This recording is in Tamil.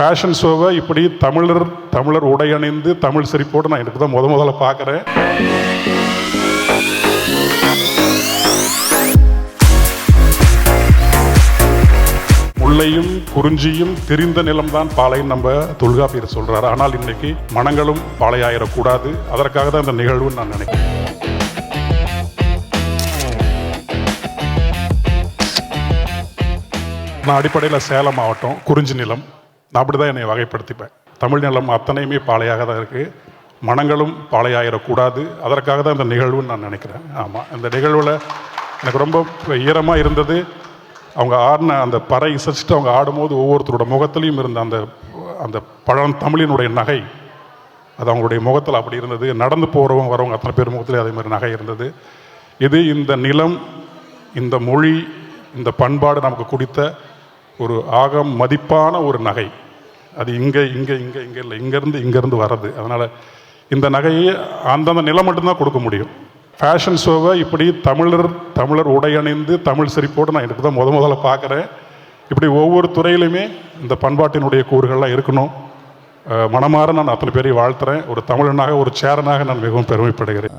ஃபேஷன் ஷோவை இப்படி தமிழர் உடையணிந்து தமிழ் சிரிப்போடு நான் எனக்கு தான் முதல்ல பார்க்குறேன். முல்லையும் குறிஞ்சியும் திரிந்த நிலம்தான் பாலைன்னு நம்ம தொல்காப்பியர் சொல்றாரு. ஆனால் இன்னைக்கு மனங்களும் பாலையாயிடக்கூடாது. அதற்காக தான் இந்த நிகழ்வுன்னு நான் நினைக்கிறேன். நான் அடிப்படையில் சேலம் மாவட்டம் குறிஞ்சி நிலம், நான் அப்படி தான் என்னை வகைப்படுத்திப்பேன். தமிழ் நிலம் அத்தனையுமே பாலையாக தான் இருக்குது. மனங்களும் பாலையாயிடக்கூடாது. அதற்காக தான் இந்த நிகழ்வுன்னு நான் நினைக்கிறேன். ஆமாம், இந்த நிகழ்வில் எனக்கு ரொம்ப ஈரமாக இருந்தது. அவங்க ஆடின அந்த பறை இசைச்சிட்டு அவங்க ஆடும்போது ஒவ்வொருத்தரோட முகத்துலையும் இருந்த அந்த அந்த பழந்தமிழினுடைய நகை, அது அவங்களுடைய முகத்தில் அப்படி இருந்தது. நடந்து போகிறவங்க வரவங்க அத்தனை பேர் முகத்துலேயும் அதே மாதிரி நகை இருந்தது. இது இந்த நிலம், இந்த மொழி, இந்த பண்பாடு நமக்கு கொடுத்த ஒரு மதிப்பான ஒரு நகை. அது இங்கே இல்லை, இங்கேருந்து வர்றது. அதனால் இந்த நகையை அந்தந்த நிலம் மட்டும்தான் கொடுக்க முடியும். ஃபேஷன் ஷோவை இப்படி தமிழர் உடையணிந்து தமிழ் சிரிப்போடு நான் எனக்கு தான் முதல்ல பார்க்குறேன். இப்படி ஒவ்வொரு துறையிலுமே இந்த பண்பாட்டினுடைய கூறுகள்லாம் இருக்கணும். மனமாற நான் அத்தனை பேரையும் வாழ்த்துறேன். ஒரு தமிழனாக, ஒரு சேரனாக நான் மிகவும் பெருமைப்படுகிறேன்.